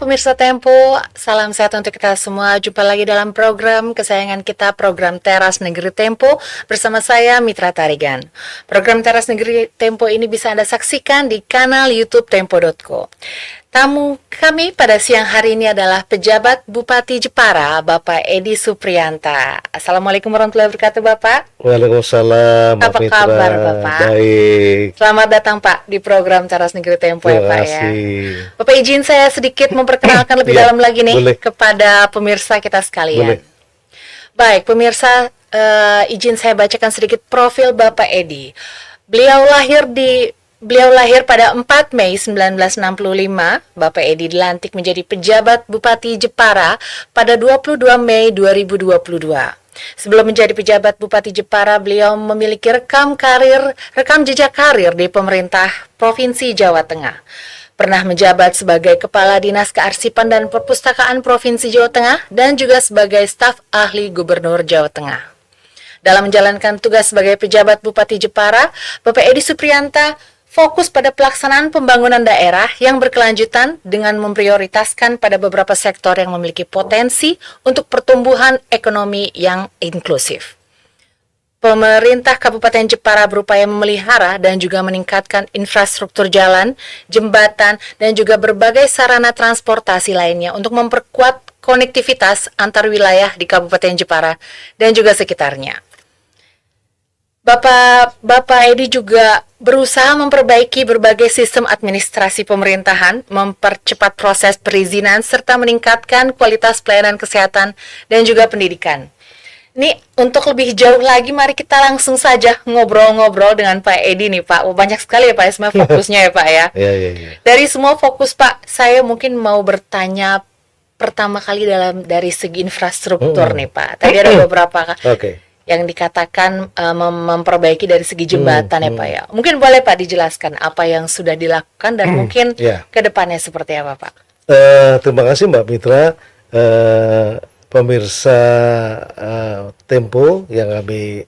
pemirsa Tempo, salam sehat untuk kita semua. Jumpa lagi dalam program kesayangan kita, program Teras Negeri Tempo bersama saya Mitra Tarigan. Program Teras Negeri Tempo ini bisa Anda saksikan di kanal YouTube Tempo.co. Tamu kami pada siang hari ini adalah pejabat Bupati Jepara, Bapak Edi Supriyanta. Assalamualaikum warahmatullahi wabarakatuh, Bapak. Waalaikumsalam, Apa Mitra. kabar, Bapak? Baik. Selamat datang, Pak, di program Teras Negeri Tempo ya, Terima Pak ya. kasih. Bapak izin saya sedikit memperkenalkan lebih Ya, dalam lagi nih boleh. kepada pemirsa kita sekalian. Boleh. Baik, pemirsa, izin saya bacakan sedikit profil Bapak Edi. Beliau lahir pada 4 Mei 1965. Bapak Edi dilantik menjadi pejabat Bupati Jepara pada 22 Mei 2022. Sebelum menjadi pejabat Bupati Jepara, beliau memiliki rekam jejak karir di pemerintah Provinsi Jawa Tengah. Pernah menjabat sebagai Kepala Dinas Kearsipan dan Perpustakaan Provinsi Jawa Tengah dan juga sebagai staf ahli Gubernur Jawa Tengah. Dalam menjalankan tugas sebagai pejabat Bupati Jepara, Bapak Edi Supriyanta fokus pada pelaksanaan pembangunan daerah yang berkelanjutan dengan memprioritaskan pada beberapa sektor yang memiliki potensi untuk pertumbuhan ekonomi yang inklusif. Pemerintah Kabupaten Jepara berupaya memelihara dan juga meningkatkan infrastruktur jalan, jembatan, dan juga berbagai sarana transportasi lainnya untuk memperkuat konektivitas antar wilayah di Kabupaten Jepara dan juga sekitarnya. Bapak Edi juga berusaha memperbaiki berbagai sistem administrasi pemerintahan, mempercepat proses perizinan, serta meningkatkan kualitas pelayanan kesehatan dan juga pendidikan. Ini untuk lebih jauh lagi, mari kita langsung saja ngobrol-ngobrol dengan Pak Edi nih, Pak. Banyak sekali ya, Pak, semua fokusnya ya, Pak ya. Ya. Dari semua fokus, Pak, saya mungkin mau bertanya pertama kali dari segi infrastruktur nih, Pak. Tadi ada beberapa Oke. yang dikatakan memperbaiki dari segi jembatan ya, Pak ya. Mungkin boleh Pak dijelaskan apa yang sudah dilakukan dan mungkin ke depannya seperti apa, Pak? Terima kasih, Mbak Mitra. Pemirsa Tempo yang kami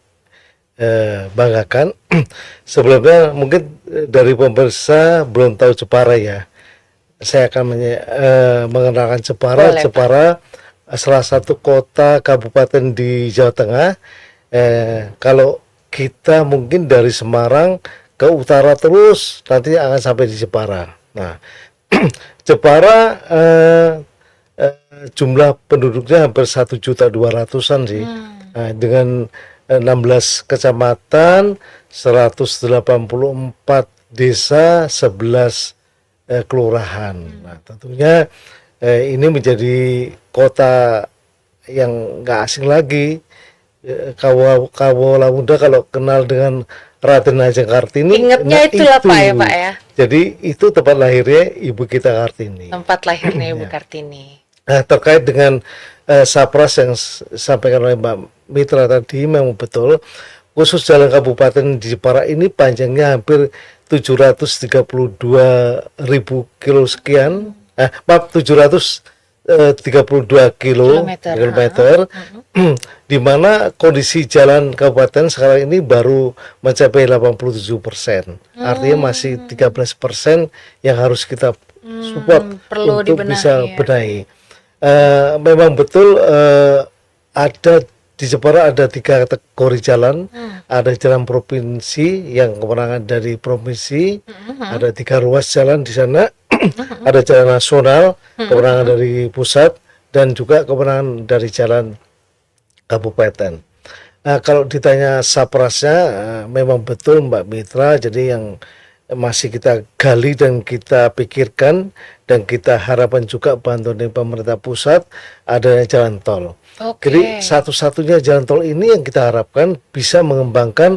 banggakan. Sebelumnya mungkin dari pemirsa belum tahu Jepara ya. Saya akan mengenalkan Jepara. Boleh, Jepara salah satu kota kabupaten di Jawa Tengah. Kalau kita mungkin dari Semarang ke utara terus nanti akan sampai di Jepara. Nah, Jepara jumlah penduduknya hampir 1.200.000-an sih. Dengan 16 kecamatan, 184 desa, 11 kelurahan. Nah, tentunya ini menjadi kota yang nggak asing lagi. Kawula muda kalau kenal dengan Raden Ajeng Kartini, Ingatnya itulah Pak ya, Pak ya. Jadi itu tempat lahirnya Ibu kita Kartini. Tempat lahirnya Ibu Kartini. Nah, terkait dengan Sapras yang disampaikan oleh Mbak Mitra tadi memang betul. Khusus jalan kabupaten di Jepara ini panjangnya hampir 732.000 kilo sekian. 732 kilometer, di mana kondisi jalan kabupaten sekarang ini baru mencapai 87%. Artinya masih 13% yang harus kita support untuk bisa benahi. Memang betul ada di Jepara ada 3 kategori jalan. Ada jalan provinsi yang kewenangan dari provinsi, ada 3 ruas jalan di sana. Ada jalan nasional, kewenangan dari pusat, dan juga kewenangan dari jalan kabupaten. Kalau ditanya Saprasnya, memang betul Mbak Mitra, jadi yang masih kita gali dan kita pikirkan, dan kita harapkan juga bantuan dari pemerintah pusat, adanya jalan tol. Jadi satu-satunya jalan tol ini yang kita harapkan bisa mengembangkan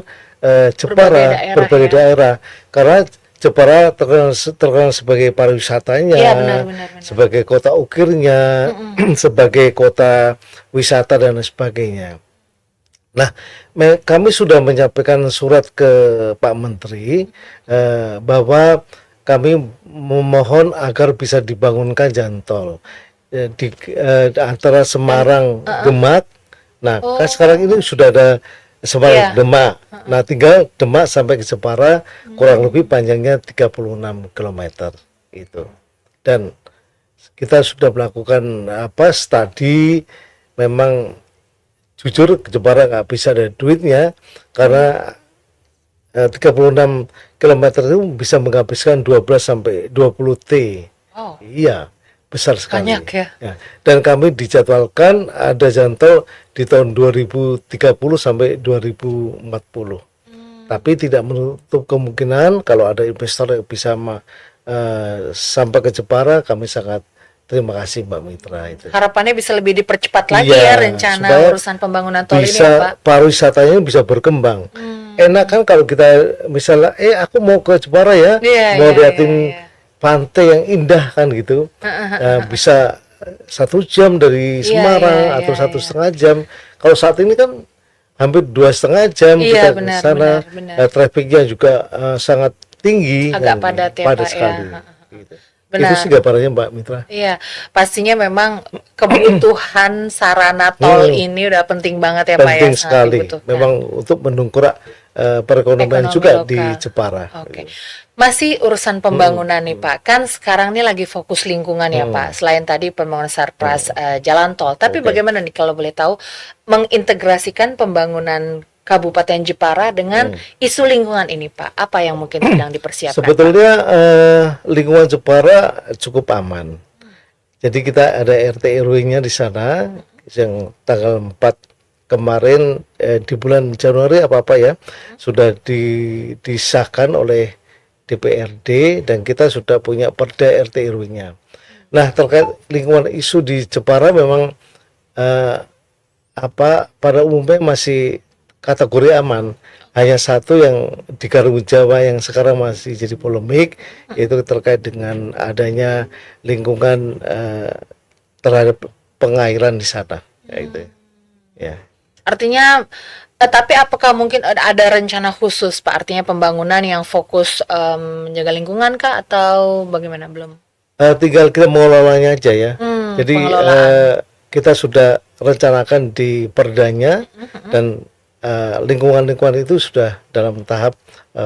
Jepara, berbagai daerah. Karena Jepara terkenal sebagai pariwisatanya, benar. sebagai kota ukirnya, sebagai kota wisata dan sebagainya. Nah, kami sudah menyampaikan surat ke Pak Menteri bahwa kami memohon agar bisa dibangunkan jalan tol di antara Semarang Demak. Nah, kan sekarang ini sudah ada Semarang Demak. Nah, tinggal Demak sampai ke Jepara kurang lebih panjangnya 36 km itu. Dan kita sudah melakukan studi. Memang jujur Jepara nggak bisa ada duitnya karena 36 kilometer itu bisa menghabiskan 12 sampai 20 T. Oh, Iya, besar sekali. banyak ya. Ya. Dan kami dijadwalkan ada jalan tol di tahun 2030 sampai 2040. Tapi tidak menutup kemungkinan kalau ada investor yang bisa sampai ke Jepara, kami sangat terima kasih Mbak Mitra itu. Harapannya bisa lebih dipercepat lagi Iya, ya rencana supaya urusan pembangunan tol ini bisa ya Pak. pariwisatanya bisa berkembang. Enak kan kalau kita misalnya aku mau ke Jepara ya, Iya, mau iya, liatin iya. pantai yang indah kan gitu. Bisa 1 jam dari Iya, Semarang iya, atau iya, 1,5 jam. Kalau saat ini kan hampir 2,5 jam Iya, kita ke benar, sana. benar. Trafficnya juga sangat tinggi, Agak kan, padat ya, padat Pak, ya. sekali. Gitu. Benar. Itu sih gambarannya Mbak Mitra. Iya, pastinya memang kebutuhan sarana tol ini udah penting banget ya Pak ya, Penting sangat sekali. dibutuhkan. Memang untuk mendongkrak perekonomian Ekonomi juga lokal. di Jepara. Oke. Masih urusan pembangunan nih Pak. Kan sekarang ini lagi fokus lingkungan ya Pak. Selain tadi pembangunan surplus jalan tol, tapi Oke. bagaimana nih kalau boleh tahu mengintegrasikan pembangunan Kabupaten Jepara dengan isu lingkungan ini Pak? Apa yang mungkin sedang dipersiapkan? Sebetulnya lingkungan Jepara cukup aman. Jadi kita ada RT RW-nya di sana yang tanggal 4 kemarin di bulan Januari apa ya sudah disahkan oleh DPRD dan kita sudah punya Perda RT RW-nya. Nah, terkait lingkungan isu di Jepara memang pada umumnya masih kategori aman. Hanya satu yang di Karimun Jawa yang sekarang masih jadi polemik, yaitu terkait dengan adanya lingkungan terhadap pengairan di sana, gitu. Ya. Artinya, tapi apakah mungkin ada rencana khusus Pak? Artinya pembangunan yang fokus menjaga lingkungan kah atau bagaimana belum? Tinggal kita mengelolanya aja ya. Jadi pengelolaan. kita sudah rencanakan di perdanya dan lingkungan-lingkungan itu sudah dalam tahap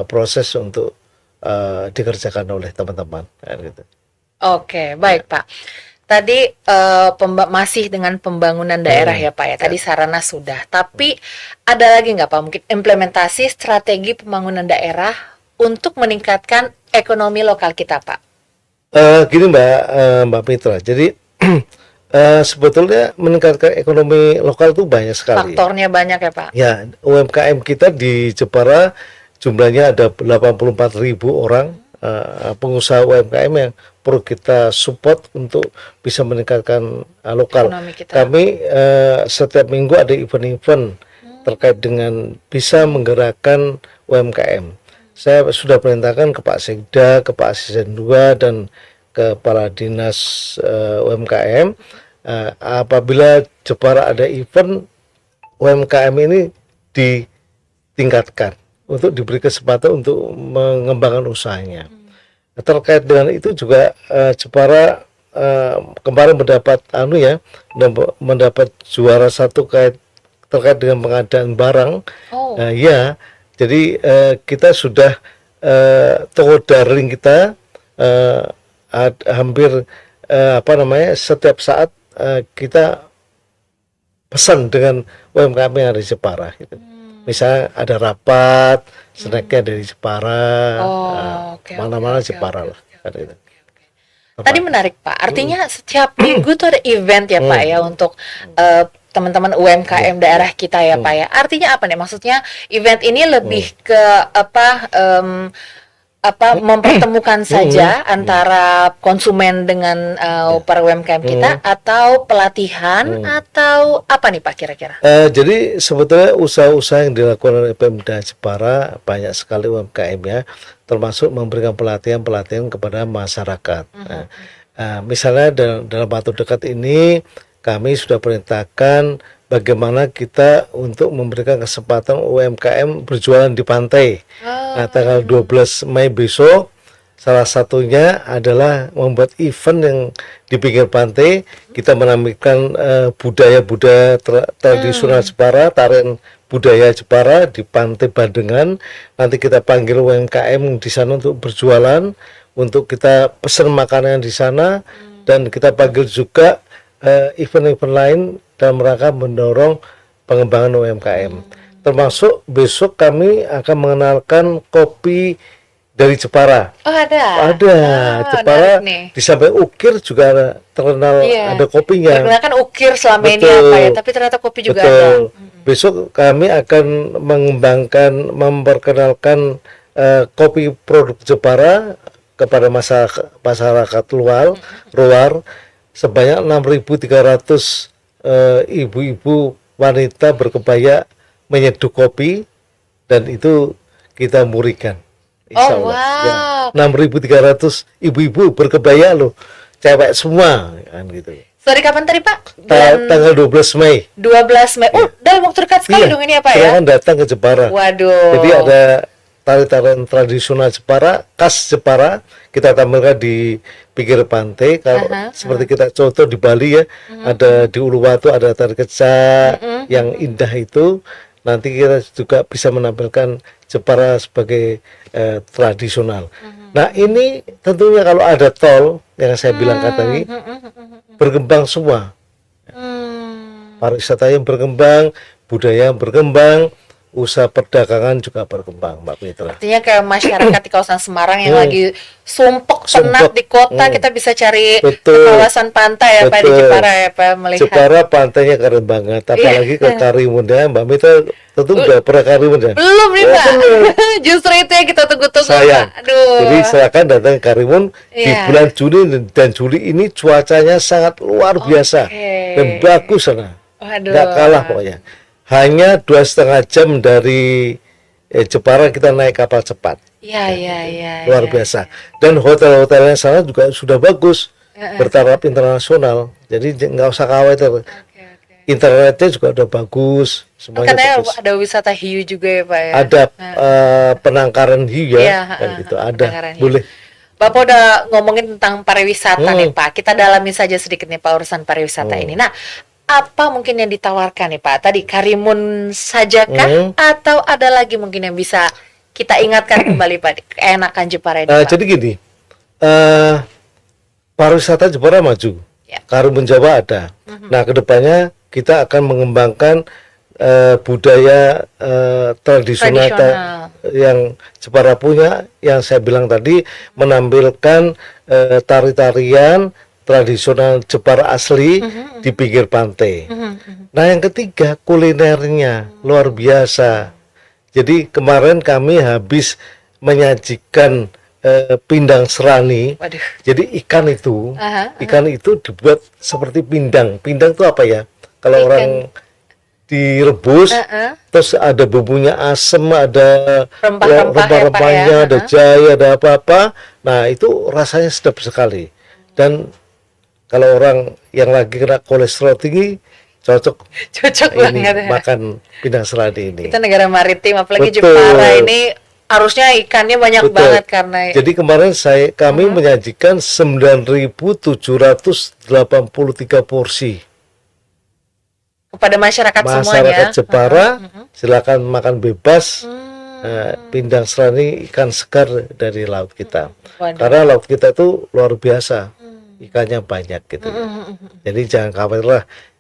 proses untuk dikerjakan oleh teman-teman. Gitu. Oke, baik Pak. Tadi masih dengan pembangunan daerah ya Pak ya. Tadi sarana sudah. Tapi ada lagi nggak Pak mungkin implementasi strategi pembangunan daerah untuk meningkatkan ekonomi lokal kita Pak? Gini Mbak Mitra. Jadi sebetulnya meningkatkan ekonomi lokal itu banyak sekali. Faktornya banyak ya Pak? Ya, UMKM kita di Jepara jumlahnya ada 84.000 orang pengusaha UMKM yang perlu kita support untuk bisa meningkatkan lokal. Ekonomi kita. Kami setiap minggu ada event-event terkait dengan bisa menggerakkan UMKM. Saya sudah perintahkan ke Pak Sekda, ke Pak Asisten 2 dan ke Kepala Dinas UMKM apabila Jepara ada event UMKM ini ditingkatkan untuk diberi kesempatan untuk mengembangkan usahanya. Terkait dengan itu juga Jepara kemarin mendapat juara 1 terkait dengan pengadaan barang. Ya, jadi kita sudah toko daring kita hampir setiap saat kita pesan dengan UMKM yang ada di Jepara gitu. Misalnya ada rapat, snacknya dari Jepara, mana-mana Jepara lah. Gitu. Tadi menarik Pak, artinya setiap minggu tuh ada event ya Pak ya untuk teman-teman UMKM daerah kita ya Pak ya. Artinya apa nih? Maksudnya event ini lebih ke mempertemukan saja antara konsumen dengan para UMKM kita atau pelatihan atau apa nih Pak kira-kira? Jadi sebetulnya usaha-usaha yang dilakukan oleh Pemda Jepara banyak sekali UMKM ya, termasuk memberikan pelatihan-pelatihan kepada masyarakat. Misalnya dalam waktu dekat ini kami sudah perintahkan bagaimana kita untuk memberikan kesempatan UMKM berjualan di pantai. Nah, tanggal 12 Mei besok salah satunya adalah membuat event yang di pinggir pantai. Kita menampilkan budaya-budaya tradisional Jepara, tarian budaya Jepara di pantai Bandengan. Nanti kita panggil UMKM di sana untuk berjualan, untuk kita pesan makanan di sana. Dan kita panggil juga event-event lain dalam rangka mendorong pengembangan UMKM. Termasuk besok kami akan mengenalkan kopi dari Jepara. Oh, ada. Ada. Jepara di samping ukir juga terkenal, ada kopinya. Perkenalkan ukir selama ini apa ya, tapi ternyata kopi juga ada. Besok kami akan mengembangkan, memperkenalkan kopi produk Jepara kepada masyarakat luar sebanyak 6.300 ibu-ibu wanita berkebaya menyeduh kopi, dan itu kita murikan. Insya Allah. Ya, 6.300 ibu-ibu berkebaya loh, cewek semua kan gitu. Sorry, kapan tadi Pak? Tanggal 12 Mei. 12 Mei. Oh, dalam waktu dekat sekali dong ini ya Pak ya? Silakan datang ke Jepara. Waduh. Jadi ada tari-tarian tradisional Jepara, khas Jepara, kita tampilkan di pinggir pantai. Kalau seperti kita contoh di Bali ya, ada di Uluwatu ada tari kecak yang indah itu. Nanti kita juga bisa menampilkan Jepara sebagai tradisional. Nah ini tentunya kalau ada tol yang saya bilang tadi, berkembang semua. Pariwisata yang berkembang, budaya yang berkembang, usaha perdagangan juga berkembang, Mbak Mitra. Artinya kayak masyarakat di kawasan Semarang yang lagi sumpek penat di kota, kita bisa cari kawasan pantai ya Pak di Jepara ya Pak, melihat. Jepara pantainya keren banget, apalagi ke Karimun ya, Mbak Mitra tentu udah pernah Karimun ya? Belum nih Pak, justru itu yang kita tunggu-tunggu Pak. Aduh. Jadi silakan datang ke Karimun di bulan Juni dan Juli ini cuacanya sangat luar biasa dan bagus sana, nggak kalah pokoknya. Hanya 2,5 jam dari Jepara kita naik kapal cepat. Iya. Luar biasa. Dan hotel-hotelnya sana juga sudah bagus, bertaraf internasional. Jadi nggak usah khawatir. Internetnya juga udah bagus. Semuanya katanya bagus. ada wisata hiu juga ya Pak ya? Ada penangkaran hiu ya, gitu. Ada. Boleh. Bapak udah ngomongin tentang pariwisata nih Pak. Kita dalamin saja sedikit nih Pak urusan pariwisata ini. Nah, apa mungkin yang ditawarkan nih Pak? Tadi Karimun sajakah atau ada lagi mungkin yang bisa kita ingatkan kembali Pak keenakan Jepara ini Pak? Jadi gini, pariwisata Jepara maju, Karimun Jawa ada. Nah kedepannya kita akan mengembangkan budaya tradisional yang Jepara punya, yang saya bilang tadi, menampilkan tari-tarian tradisional Jepara asli di pinggir pantai. Nah yang ketiga kulinernya luar biasa. Jadi kemarin kami habis menyajikan pindang serani. Waduh. Jadi ikan itu dibuat seperti pindang. Pindang itu apa ya? Kalau orang direbus, terus ada bumbunya asem, ada rempah-rempahnya, ada jahe, ada apa-apa. Nah itu rasanya sedap sekali. Dan kalau orang yang lagi kena kolesterol tinggi, cocok ini banget makan pindang serani ini. Kita negara maritim, apalagi Jepara ini harusnya ikannya banyak banget karena. Jadi kemarin kami menyajikan 9.783 porsi kepada masyarakat semuanya. Jepara, silakan makan bebas pindang serani, ikan segar dari laut kita. Karena laut kita itu luar biasa. Ikannya banyak gitu. Jadi jangan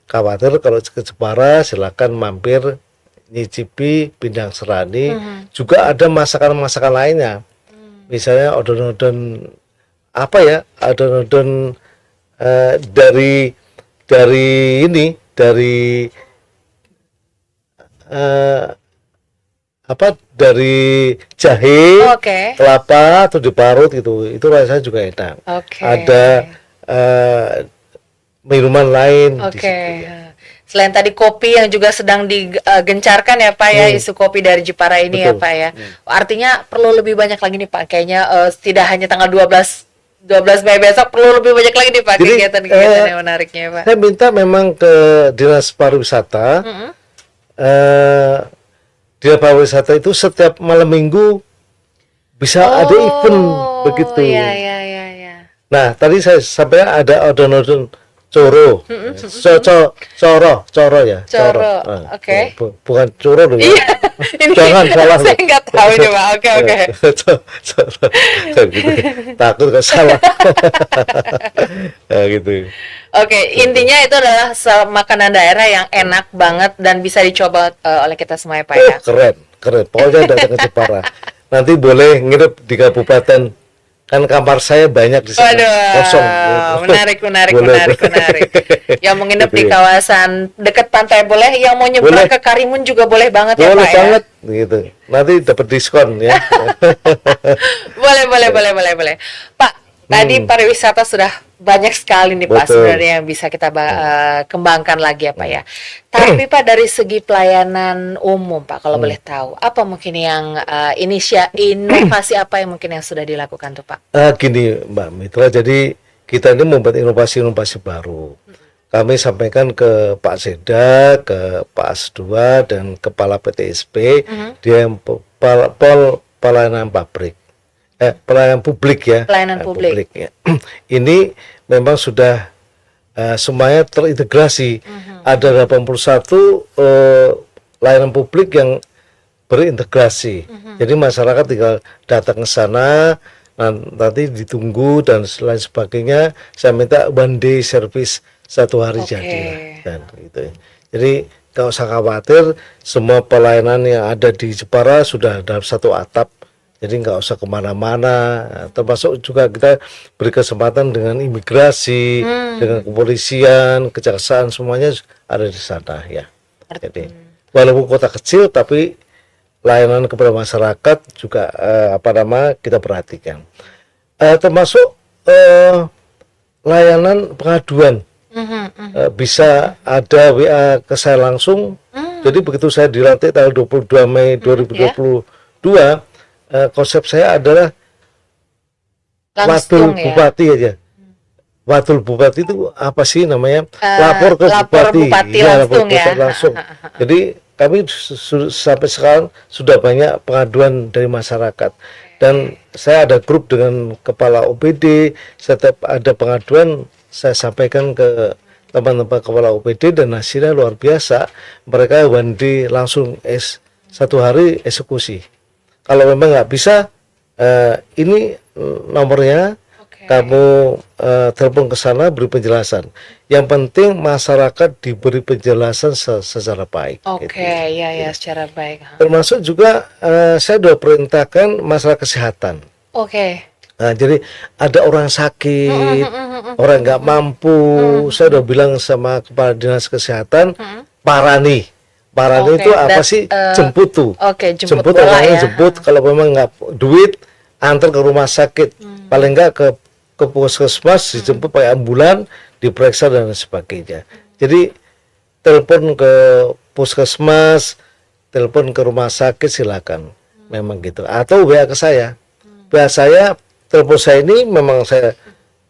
khawatir kalau ke Jepara, silakan mampir nyicipi pindang serani. Juga ada masakan-masakan lainnya. Misalnya odon-odon apa ya? Odon-odon dari jahe, kelapa atau diparut gitu. Itu rasanya juga enak. Ada minuman lain di situ, ya. Selain tadi kopi yang juga sedang digencarkan ya Pak ya, isu kopi dari Jepara ini ya Pak ya. Artinya perlu lebih banyak lagi nih Pak. Kayaknya tidak hanya tanggal 12 Mei besok, perlu lebih banyak lagi nih Pak kegiatan-kegiatan yang menariknya Pak. Saya minta memang ke Dinas Pariwisata. Dinas Pariwisata itu setiap malam Minggu bisa ada event begitu. Iya. Nah, tadi saya sampaikan ada odon-odon Coro, coro ya, Coro, oke. Bukan coro dulu. Iya, ini Jangan salah. saya nggak tahu nih Pak. Oke. Coro, gitu. Takut kalau salah. Ya, gitu. Oke, intinya itu adalah makanan daerah yang enak banget dan bisa dicoba oleh kita semua ya Pak ya. Keren. Pokoknya datang ke Jepara. Nanti boleh nginep di kabupaten. Kan kamar saya banyak di sana. Waduh, Kosong. menarik. Boleh. Yang mau nginep di Gitu ya. kawasan dekat pantai boleh, yang mau nyebrang Boleh. ke Karimun juga boleh banget ya Boleh Pak banget, gitu. Nanti dapat diskon ya. Boleh. Pak, tadi pariwisata sudah banyak sekali nih Pak Betul. sebenarnya yang bisa kita kembangkan lagi ya Pak ya. Tapi Pak dari segi pelayanan umum Pak kalau boleh tahu, apa mungkin yang inovasi apa yang mungkin yang sudah dilakukan tuh Pak? Gini Mbak Mitra, jadi kita ini membuat inovasi-inovasi baru. Kami sampaikan ke Pak Seda, ke Pak Asdua dan Kepala PTSP, dia yang pelayanan pabrik. Pelayanan publik ya. Pelayanan publik. Ya. Ini memang sudah semuanya terintegrasi. Ada 81 layanan publik yang berintegrasi. Jadi masyarakat tinggal datang ke sana, nanti ditunggu dan lain sebagainya. Saya minta one day service 1 hari jadi dan gitu. Jadi nggak usah khawatir, semua pelayanan yang ada di Jepara sudah dalam satu atap. Jadi nggak usah kemana-mana, termasuk juga kita beri kesempatan dengan imigrasi, dengan kepolisian, kejaksaan, semuanya ada di sana ya. Jadi walaupun kota kecil, tapi layanan kepada masyarakat juga kita perhatikan. Termasuk layanan pengaduan, bisa ada WA ke saya langsung. Jadi begitu saya dilantik tanggal 22 Mei 2022. Konsep saya adalah Langsung, Wakil Bupati aja. Wakil Bupati itu apa sih namanya? Lapor ke Bupati. Ya, lapor langsung ya. Langsung. Jadi kami sampai sekarang sudah banyak pengaduan dari masyarakat. Dan saya ada grup dengan kepala OPD. Setiap ada pengaduan saya sampaikan ke teman-teman kepala OPD dan hasilnya luar biasa. Mereka one day langsung 1 hari eksekusi. Kalau memang nggak bisa, ini nomornya, kamu telepon ke sana beri penjelasan. Yang penting masyarakat diberi penjelasan secara baik. Oke, ya secara baik. Termasuk juga saya sudah perintahkan masalah kesehatan. Oke. Nah, jadi ada orang sakit, orang nggak mampu, saya udah bilang sama kepala dinas kesehatan, Parani itu apa sih? Jemput tuh. Jemput orangnya ya. jemput. Kalau memang nggak duit, antar ke rumah sakit. Paling nggak ke puskesmas, dijemput pakai ambulan, diperiksa dan sebagainya. Jadi telepon ke puskesmas, telepon ke rumah sakit silakan. Memang gitu. Atau WA ke saya. WA saya, telepon saya ini memang saya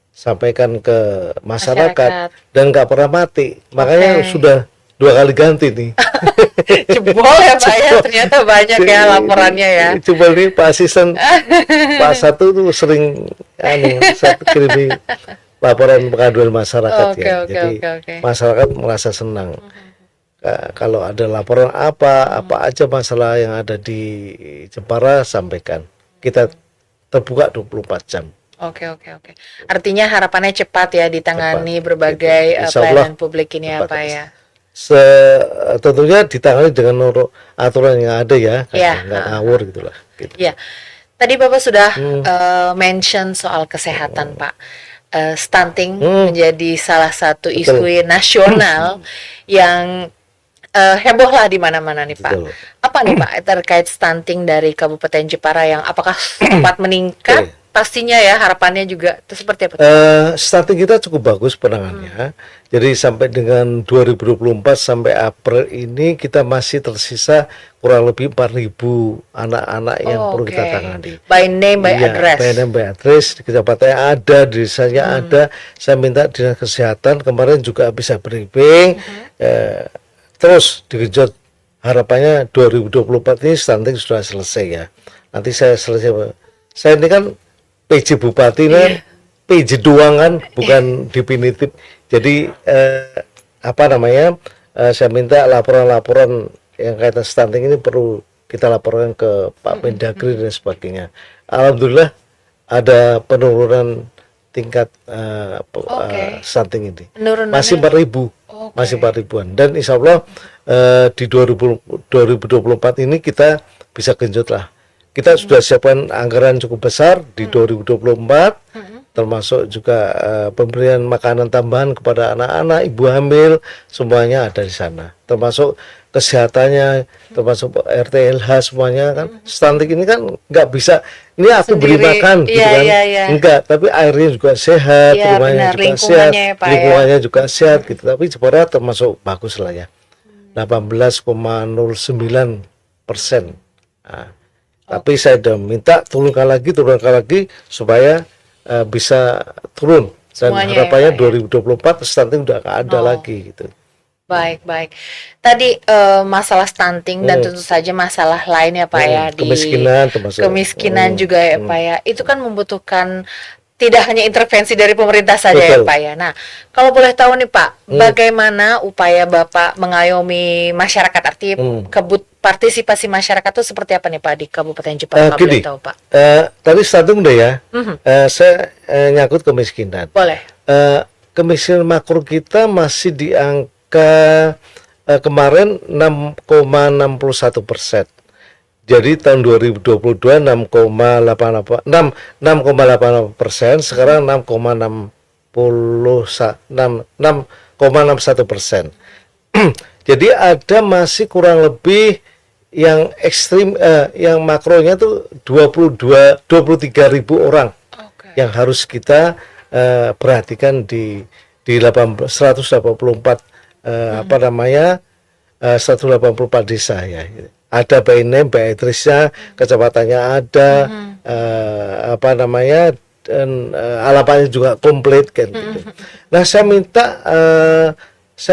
sampaikan ke masyarakat. Dan nggak pernah mati. Makanya sudah 2 kali ganti nih. Jebol ya Pak ya, ternyata banyak ya laporannya ya. Coba nih Pak Asisten, Pak Satu tuh sering kirim laporan pengaduan masyarakat ya. Jadi masyarakat merasa senang. Kalau ada laporan apa aja masalah yang ada di Jepara sampaikan. Kita terbuka 24 jam. Oke. Artinya harapannya cepat ya ditangani berbagai pelayanan publik ini ya Pak ya. Tentunya ditangani dengan aturan yang ada ya, nggak ngawur gitulah. Gitu. Ya, tadi Bapak sudah mention soal kesehatan Pak. Stunting menjadi salah satu isu nasional yang heboh lah di mana-mana nih Pak. Betul. Apa nih Pak terkait stunting dari Kabupaten Jepara yang apakah sempat meningkat? Pastinya ya harapannya juga itu seperti apa? Stunting kita cukup bagus penanganannya. Jadi sampai dengan 2024 sampai April ini kita masih tersisa kurang lebih 4.000 anak-anak yang perlu kita tangani. By name by address. By name by address, di kecamatannya ada, di desanya ada. Saya minta dinas kesehatan kemarin juga bisa briefing. Terus dikejut harapannya 2024 ini stunting sudah selesai ya. Nanti saya selesai. Saya ini kan PJ Bupati PJ doang kan, bukan definitif. Jadi saya minta laporan-laporan yang kaitan stunting ini perlu kita laporkan ke Pak Mendagri dan sebagainya. Alhamdulillah ada penurunan tingkat stunting ini. Masih 4.000, masih 4.000-an. Dan insya Allah di 2024 ini kita bisa genjot lah. Kita sudah siapkan anggaran cukup besar di 2024, termasuk juga pemberian makanan tambahan kepada anak-anak, ibu hamil, semuanya ada di sana. Termasuk kesehatannya, termasuk RTLH semuanya kan. Stunting ini kan nggak bisa, ini aku beri makan gitu kan, enggak. Tapi airnya juga sehat, rumahnya juga sehat, lingkungannya juga sehat gitu. Tapi Jepara termasuk bagus lah ya, 18,09%. Nah, tapi saya sudah minta turunkan lagi supaya bisa turun, dan semuanya harapannya 2024 stunting udah nggak ada lagi gitu. Baik. Tadi masalah stunting dan tentu saja masalah lain ya Pak ya, di kemiskinan juga ya Pak ya. Itu kan membutuhkan tidak hanya intervensi dari pemerintah saja ya Pak ya. Nah, kalau boleh tahu nih Pak, bagaimana upaya Bapak mengayomi masyarakat, artinya partisipasi masyarakat itu seperti apa nih Pak di Kabupaten Jepara? Kalau boleh tahu Pak. Tadi stunting udah ya. Saya nyangkut kemiskinan. Boleh. Kemiskinan makro kita masih di angka kemarin 6,61%. Jadi tahun 2022 6,88%, sekarang 6,61%. Jadi ada masih kurang lebih yang ekstrim, yang makronya tuh 23.000 orang yang harus kita perhatikan di 184 184 desa ya. Ada BNM, Beatrice-nya, kecepatannya ada, dan alapannya juga komplit kan gitu. Nah, saya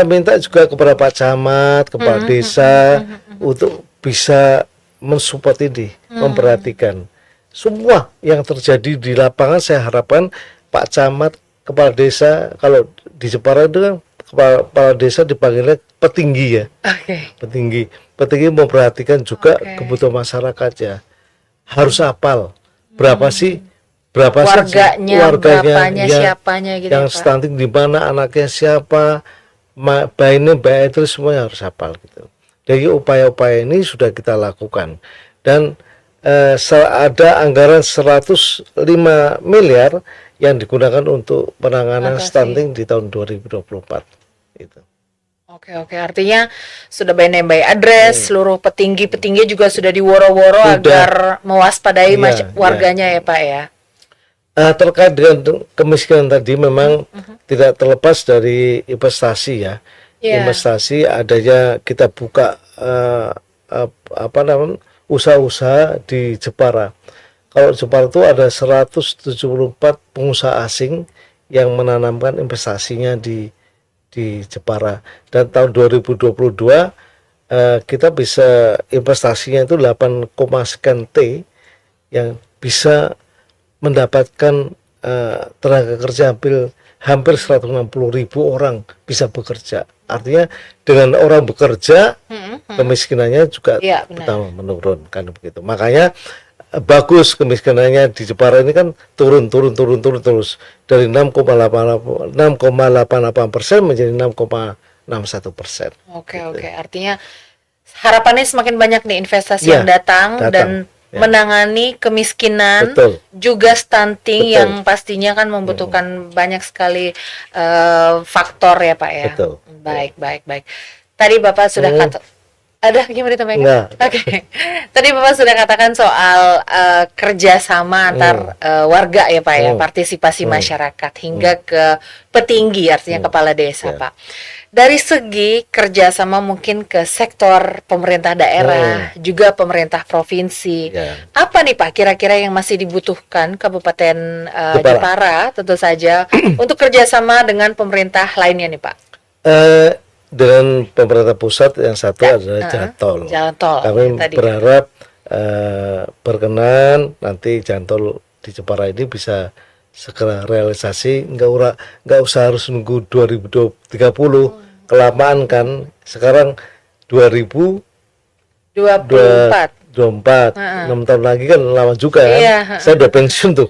minta juga kepada Pak Camat, kepala desa untuk bisa mensupport ini, memperhatikan semua yang terjadi di lapangan. Saya harapkan Pak Camat, kepala desa, kalau di Jepara itu kan kepala desa dipanggilnya petinggi ya. Petinggi memperhatikan juga kebutuhan masyarakatnya. Harus hafal berapa sih warganya siapanya gitu yang stunting di mana, anaknya siapa, bayinya terus semuanya harus hafal gitu. Jadi upaya-upaya ini sudah kita lakukan, dan ada anggaran 105 miliar yang digunakan untuk penanganan stunting di tahun 2024 itu. Oke, artinya sudah by address, seluruh petinggi juga sudah diworo-woro agar mewaspadai warganya ya Pak ya. Terkait dengan kemiskinan tadi memang tidak terlepas dari investasi ya. Investasi adanya, kita buka usaha-usaha di Jepara. Kalau Jepara itu ada 174 pengusaha asing yang menanamkan investasinya di Jepara, dan tahun 2022 kita bisa investasinya itu 8, sekian T yang bisa mendapatkan tenaga kerja hampir 160.000 orang bisa bekerja. Artinya dengan orang bekerja, kemiskinannya juga pertama menurun kan begitu. Makanya bagus kemiskinannya di Jepara ini kan turun terus dari 6,88% menjadi 6,61%. Oke, artinya harapannya semakin banyak nih investasi yang datang dan menangani kemiskinan, juga stunting yang pastinya kan membutuhkan banyak sekali faktor ya Pak ya. Baik. Tadi Bapak sudah ada gimana teman-teman? Tadi Bapak sudah katakan soal kerjasama antar warga ya Pak ya, partisipasi masyarakat hingga ke petinggi, artinya kepala desa Pak. Dari segi kerjasama mungkin ke sektor pemerintah daerah, juga pemerintah provinsi, apa nih Pak kira-kira yang masih dibutuhkan Kabupaten Jepara tentu saja untuk kerjasama dengan pemerintah lainnya nih Pak? Dengan pemerintah pusat yang satu adalah jalan tol. Kami berharap berkenan nanti jalan tol di Jepara ini bisa segera realisasi, nggak usah harus nunggu 2030, kelamaan kan. Sekarang 24. 2024, 6 tahun lagi kan lama juga kan. Iya, Saya udah pensiun tuh.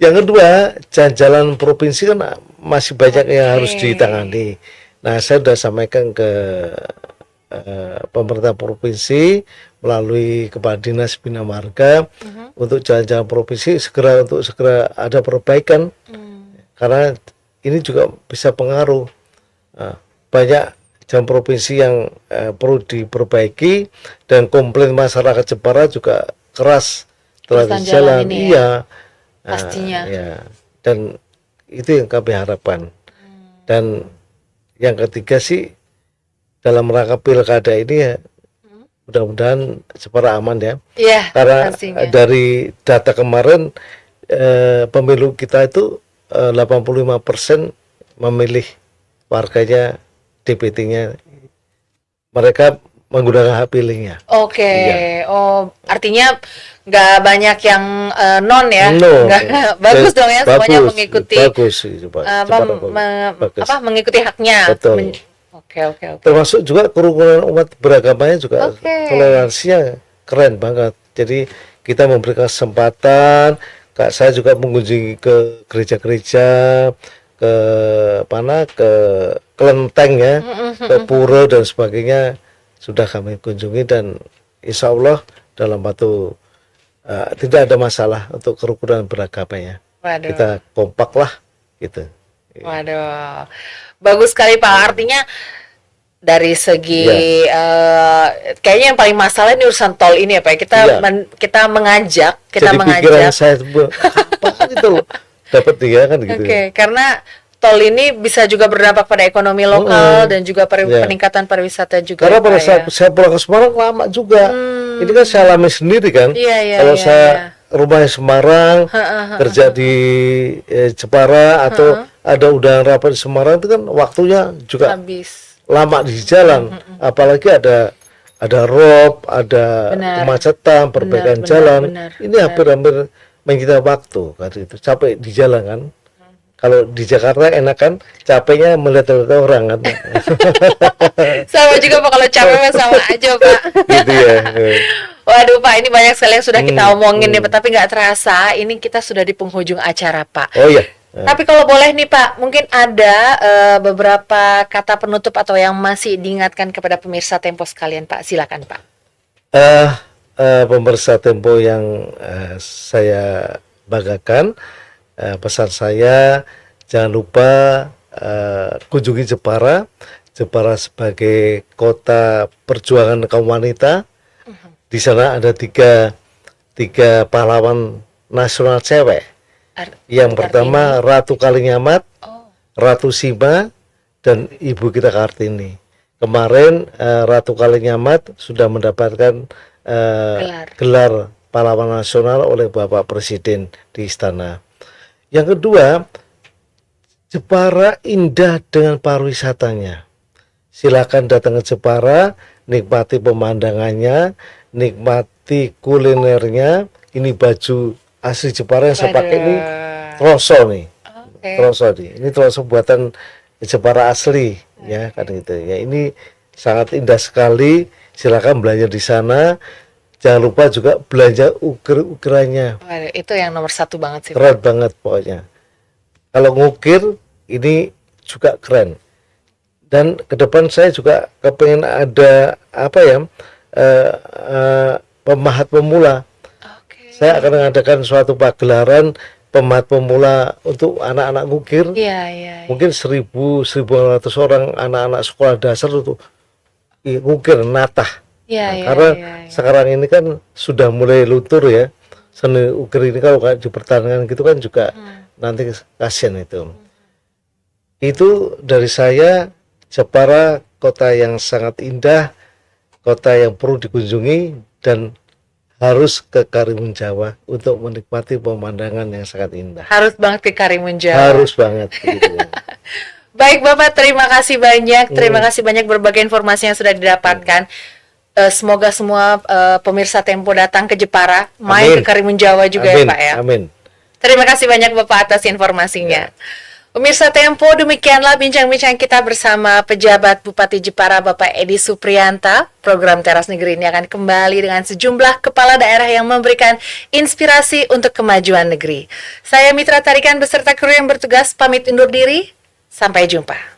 Yang kedua, jalan-jalan provinsi kan masih banyak yang harus ditangani. Nah, saya sudah sampaikan ke pemerintah provinsi melalui Kepala Dinas Bina Marga untuk jalan-jalan provinsi segera ada perbaikan, karena ini juga bisa pengaruh. Banyak jalan provinsi yang perlu diperbaiki, dan komplain masyarakat Jepara juga keras terhadap jalan. Iya, pastinya. Ya. Dan itu yang kami harapkan. Dan yang ketiga sih, dalam rangka pilkada ini ya, mudah-mudahan Jepara aman ya. Iya, karena pastinya. Dari data kemarin pemilu kita itu 85% memilih warganya, DPT-nya mereka menggunakan hak pilihnya. Oke. Iya. Oh, artinya nggak banyak yang non ya? No. Bagus dong ya, semuanya mengikuti. Bagus, mengikuti haknya. Betul. Oke. Termasuk juga kerukunan umat beragamanya juga, toleransinya keren banget. Jadi kita memberikan kesempatan. Saya juga mengunjungi ke gereja-gereja, ke kelenteng ya, ke pura dan sebagainya, sudah kami kunjungi, dan insya Allah dalam waktu tidak ada masalah untuk kerukunan beragamanya. Waduh. Kita kompak lah gitu. Waduh, bagus sekali Pak. Artinya dari segi kayaknya yang paling masalah ini urusan tol ini ya Pak. Kita mengajak. Pikiran saya apa gitu loh, dapat dia kan gitu. Karena tol ini bisa juga berdampak pada ekonomi lokal dan juga peningkatan pariwisata juga. Karena pada saat saya pulang ke Semarang lama juga. Ini kan saya alami sendiri kan. Kalau saya rumahnya Semarang, kerja di Jepara, atau ada undangan rapat di Semarang, itu kan waktunya juga habis lama di jalan. Apalagi ada rob, ada kemacetan, perbaikan jalan. Ini hampir-hampir menyita waktu kan, itu capek di jalan kan. Kalau di Jakarta enak kan, capeknya melihat orang kan. Sama juga Pak, kalau capek sama aja Pak. Gitu ya. Waduh Pak, ini banyak sekali yang sudah kita omongin nih, tapi nggak terasa ini kita sudah di penghujung acara Pak. Oh iya. Tapi kalau boleh nih Pak, mungkin ada beberapa kata penutup atau yang masih diingatkan kepada pemirsa Tempo sekalian Pak, silakan Pak. Pemirsa Tempo yang saya banggakan, pesan saya, jangan lupa kunjungi Jepara sebagai kota perjuangan kaum wanita. Di sana ada tiga pahlawan nasional cewek. Yang pertama Ratu Kalinyamat, Ratu Sima, dan Ibu kita Kartini. Kemarin Ratu Kalinyamat sudah mendapatkan gelar pahlawan nasional oleh Bapak Presiden di istana. Yang kedua, Jepara indah dengan pariwisatanya. Silakan datang ke Jepara, nikmati pemandangannya, nikmati kulinernya. Ini baju asli Jepara yang saya pakai ini troso nih. Troso nih. Ini troso buatan Jepara asli ya kan gitu. Ya, ini sangat indah sekali. Silakan belanja di sana. Jangan lupa juga belanja ukir-ukirannya. Itu yang nomor satu banget sih. Keren banget pokoknya. Kalau ngukir ini juga keren. Dan ke depan saya juga kepengen ada pemahat pemula. Saya akan mengadakan suatu pagelaran pemahat pemula untuk anak-anak ngukir. Mungkin 1.500 orang anak-anak sekolah dasar untuk ngukir natah. Karena sekarang ini kan sudah mulai luntur ya, seni ukir ini. Kalau di pertandingan gitu kan juga nanti kasihan itu. Itu dari saya. Jepara kota yang sangat indah, kota yang perlu dikunjungi, dan harus ke Karimun Jawa untuk menikmati pemandangan yang sangat indah. Harus banget ke Karimun Jawa. Harus banget gitu ya. Baik Bapak, terima kasih banyak. Terima kasih banyak berbagai informasi yang sudah didapatkan. Semoga semua pemirsa Tempo datang ke Jepara, main ke Karimun Jawa juga ya Pak ya. Amin. Terima kasih banyak Bapak atas informasinya. Pemirsa Tempo, demikianlah bincang-bincang kita bersama pejabat Bupati Jepara Bapak Edi Supriyanta. Program Teras Negeri ini akan kembali dengan sejumlah kepala daerah yang memberikan inspirasi untuk kemajuan negeri. Saya Mitra Tarikan beserta kru yang bertugas pamit undur diri. Sampai jumpa.